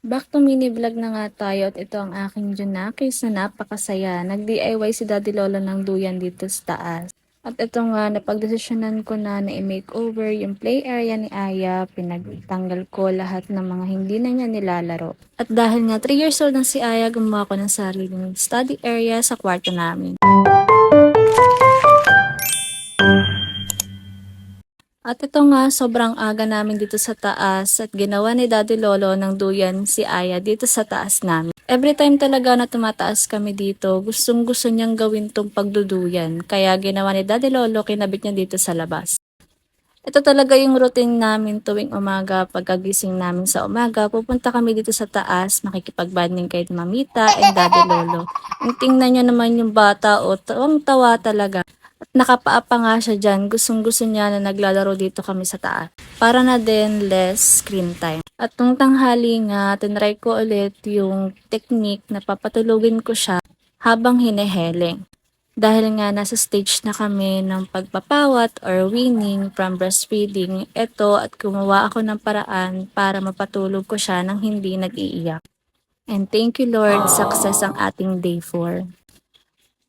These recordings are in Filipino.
Back to mini vlog na nga tayo at ito ang aking Junakis na napakasaya. Nag-DIY si Daddy Lolo ng duyan dito sa taas. At ito nga, napagdesisyonan ko na i-makeover yung play area ni Aya. Pinagtanggal ko lahat ng mga hindi na niya nilalaro. At dahil nga 3 years old na si Aya, gumawa ko ng sariling study area sa kwarto namin. At ito nga, sobrang aga namin dito sa taas at ginawa ni Daddy Lolo ng duyan si Aya dito sa taas namin. Every time talaga na tumataas kami dito, gustong gusto niyang gawin tong pagduduyan. Kaya ginawa ni Daddy Lolo, kinabit niya dito sa labas. Ito talaga yung routine namin tuwing umaga. Pagkagising namin sa umaga, pupunta kami dito sa taas, makikipag-bonding kay Mamita and Daddy Lolo. Ang tingnan niyo naman yung bata, tawang-tawa talaga. At nakapaa pa nga siya dyan, gustong-gusto niya na naglalaro dito kami sa taas. Para na din less screen time. At nung tanghali nga, tinry ko ulit yung technique na papatulugin ko siya habang hineheleng. Dahil nga nasa stage na kami ng pagpapawat or weaning from breastfeeding, eto at gumawa ako ng paraan para mapatulog ko siya nang hindi nag-iiyak. And thank you Lord, success ang ating day 4.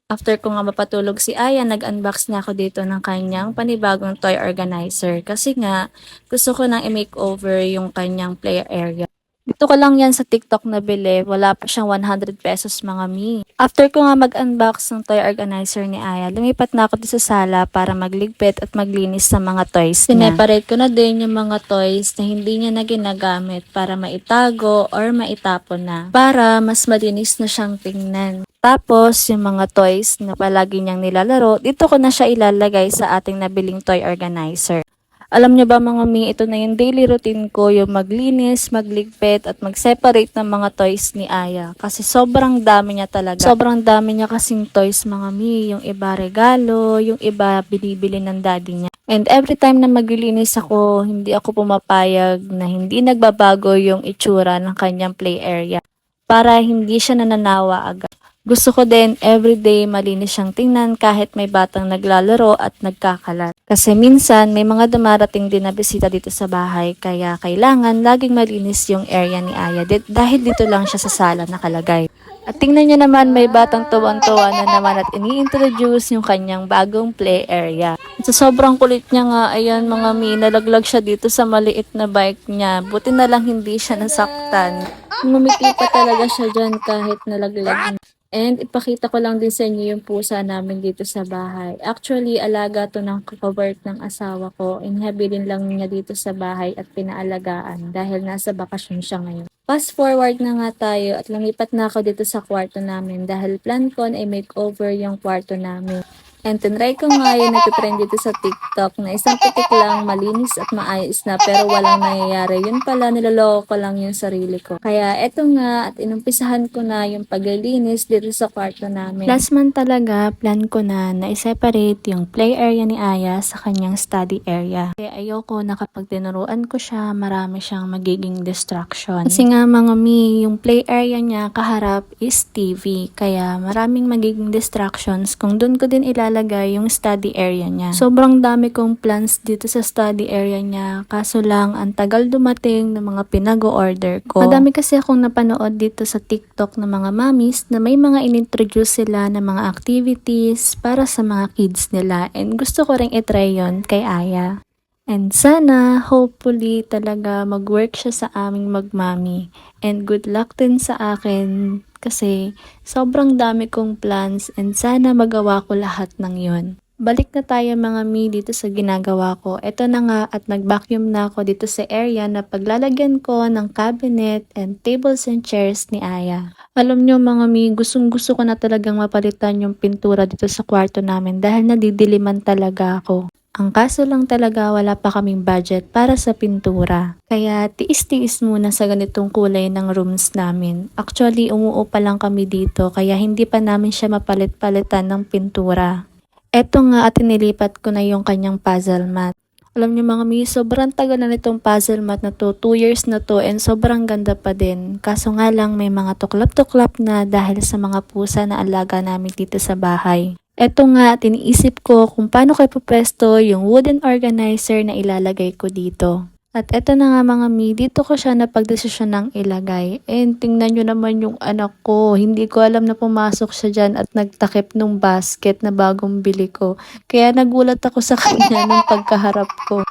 After ko nga mapatulog si Aya, nag-unbox na ako dito ng kanyang panibagong toy organizer. Kasi nga, gusto ko nang i-makeover yung kanyang play area. Dito ko lang yan sa TikTok nabili. Wala pa siyang 100 pesos mga mi. After ko nga mag-unbox ng toy organizer ni Aya, lumipat na ako dito sa sala para magligpit at maglinis sa mga toys niya. Sineparate ko na din yung mga toys na hindi niya na ginagamit para maitago or maitapon na. Para mas malinis na siyang tingnan. Tapos, yung mga toys na palagi niyang nilalaro, dito ko na siya ilalagay sa ating nabiling toy organizer. Alam niyo ba mga mi, ito na yung daily routine ko, yung maglinis, magligpit, at mag-separate ng mga toys ni Aya. Kasi sobrang dami niya talaga. Sobrang dami niya kasing toys mga mi. Yung iba regalo, yung iba binibili ng daddy niya. And every time na maglilinis ako, hindi ako pumapayag na hindi nagbabago yung itsura ng kanyang play area. Para hindi siya nananawa agad. Gusto ko din everyday malinis siyang tingnan kahit may batang naglalaro at nagkakalat. Kasi minsan may mga dumarating din na bisita dito sa bahay kaya kailangan laging malinis yung area ni Aya dahil dito lang siya sa sala nakalagay. At tingnan niyo naman may batang tuwang-tuwa na naman at ini-introduce yung kanyang bagong play area. At sa sobrang kulit niya nga, ayan mga mi, nalaglag siya dito sa maliit na bike niya. Buti na lang hindi siya nasaktan. Ngumiti pa talaga siya dyan kahit nalaglag. And ipakita ko lang din sa inyo yung pusa namin dito sa bahay. Actually, alaga to ng kawork ng asawa ko. Inhabilin lang niya dito sa bahay at pinaalagaan dahil nasa bakasyon siya ngayon. Fast forward na nga tayo at lumipat na ako dito sa kwarto namin dahil plan ko na i-makeover yung kwarto namin. And tinry ko nga yung nagtitrend dito sa TikTok na isang pitik lang, malinis at maayos na pero walang nangyayari. Yun pala, niloloko ko lang yung sarili ko. Kaya eto nga at inumpisahan ko na yung paglilinis dito sa kwarto namin. Last month talaga, plan ko na i-separate yung play area ni Aya sa kanyang study area. Kaya ayoko na kapag tinuruan ko siya, marami siyang magiging distraction. Kasi nga mga mi, yung play area niya kaharap is TV. Kaya maraming magiging distractions kung doon ko din ilalagay yung study area niya. Sobrang dami kong plans dito sa study area niya. Kaso lang, ang tagal dumating ng mga pinag-order ko. Madami kasi akong napanood dito sa TikTok ng mga mommies na may mga inintroduce sila ng mga activities para sa mga kids nila. And gusto ko rin itry yon kay Aya. And sana, hopefully, talaga mag-work siya sa aming magmami. And good luck din sa akin kasi sobrang dami kong plans and sana magawa ko lahat ng yon. Balik na tayo mga mi dito sa ginagawa ko. Ito na nga at nag-vacuum na ako dito sa area na paglalagyan ko ng cabinet and tables and chairs ni Aya. Alam nyo mga mi, gustong gusto ko na talagang mapalitan yung pintura dito sa kwarto namin dahil nadidiliman talaga ako. Ang kaso lang talaga wala pa kaming budget para sa pintura. Kaya tiis-tiis muna sa ganitong kulay ng rooms namin. Actually, umuo pa lang kami dito kaya hindi pa namin siya mapalit-palitan ng pintura. Eto nga at inilipat ko na yung kanyang puzzle mat. Alam niyo mga mi, sobrang tagal na nitong puzzle mat na to. 2 years na to and sobrang ganda pa din. Kaso nga lang may mga tuklap-tuklap na dahil sa mga pusa na alaga namin dito sa bahay. Eto nga, tiniisip ko kung paano ko ipapresto yung wooden organizer na ilalagay ko dito. At eto na nga mga mi, dito ko siya napagdesisyon ng ilagay. And tingnan nyo naman yung anak ko. Hindi ko alam na pumasok siya dyan at nagtakip nung basket na bagong bili ko. Kaya nagulat ako sa kanya nung pagkaharap ko.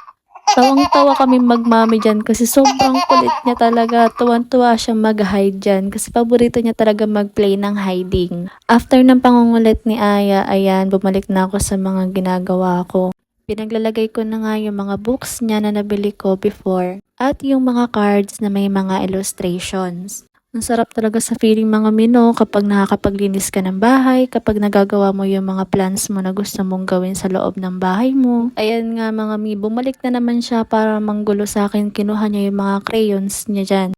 Tawang-tawa kami magmami dyan kasi sobrang kulit niya talaga. Tuwan-tuwa siya mag-hide dyan kasi paborito niya talaga mag-play ng hiding. After ng pangungulit ni Aya, ayan, bumalik na ako sa mga ginagawa ko. Pinaglalagay ko na nga yung mga books niya na nabili ko before at yung mga cards na may mga illustrations. Ang sarap talaga sa feeling mga mino kapag nakakapaglinis ka ng bahay, kapag nagagawa mo yung mga plans mo na gusto mong gawin sa loob ng bahay mo. Ayan nga mga mi, bumalik na naman siya para manggulo sa akin. Kinuha niya yung mga crayons niya dyan.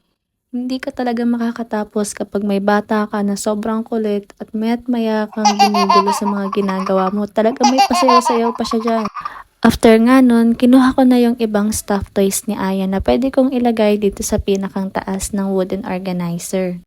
Hindi ka talaga makakatapos kapag may bata ka na sobrang kulit at maya't maya kang ginugulo sa mga ginagawa mo. Talaga may pasayaw-sayaw pa siya dyan. After nga nun, kinuha ko na yung ibang stuffed toys ni Aya na pwede kong ilagay dito sa pinakang taas ng wooden organizer.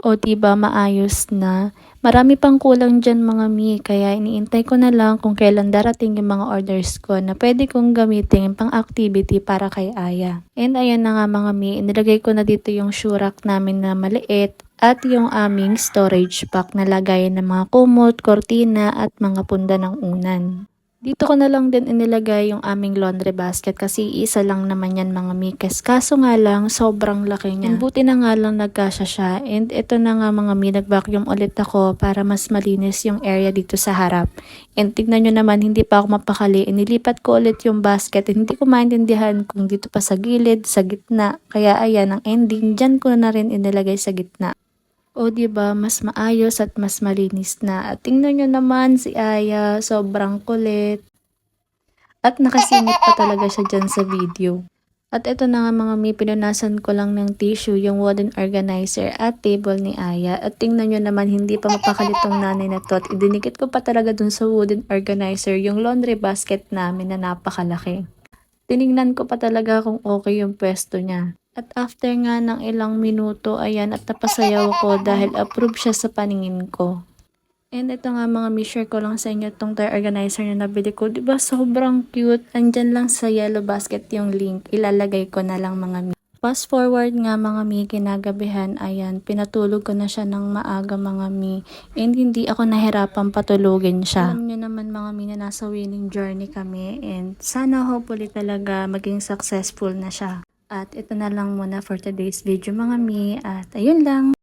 O diba maayos na? Marami pang kulang dyan mga mi, kaya iniintay ko na lang kung kailan darating yung mga orders ko na pwede kong gamitin pang activity para kay Aya. And ayan na nga mga mi, inilagay ko na dito yung shoe rack namin na maliit at yung aming storage pack na lagayan ng mga kumot, kortina at mga punda ng unan. Dito ko na lang din inilagay yung aming laundry basket kasi isa lang naman yan mga mikes. Kaso nga lang, sobrang laki niya. And buti na nga lang nagkasya siya. And ito na nga mga mi, nag-vacuum ulit ako para mas malinis yung area dito sa harap. And tignan nyo naman, hindi pa ako mapakali. Inilipat ko ulit yung basket. And hindi ko maintindihan kung dito pa sa gilid, sa gitna. Kaya ayan, ang ending, dyan ko na rin inilagay sa gitna. O diba, mas maayos at mas malinis na. At tingnan nyo naman si Aya, sobrang kulit. At nakasingit pa talaga siya dyan sa video. At ito na nga mga mi, pinunasan ko lang ng tissue yung wooden organizer at table ni Aya. At tingnan nyo naman, hindi pa mapakalitong nanay na to. At idinikit ko pa talaga dun sa wooden organizer yung laundry basket namin na napakalaki. Tinignan ko pa talaga kung okay yung pwesto niya. At after nga ng ilang minuto, ayan, at napasayaw ko dahil approve siya sa paningin ko. And ito nga mga mi-share ko lang sa inyo itong toy organizer na nabili ko. Diba sobrang cute? Andyan lang sa yellow basket yung link. Ilalagay ko na lang mga mi. Fast forward nga mga mi, kinagabihan, ayan, pinatulog ko na siya ng maaga mga mi. And hindi ako nahirapan patulogin siya. Alam nyo naman mga mi na nasa winning journey kami. And sana hopefully talaga maging successful na siya. At ito na lang muna for today's video mga mi. At ayun lang.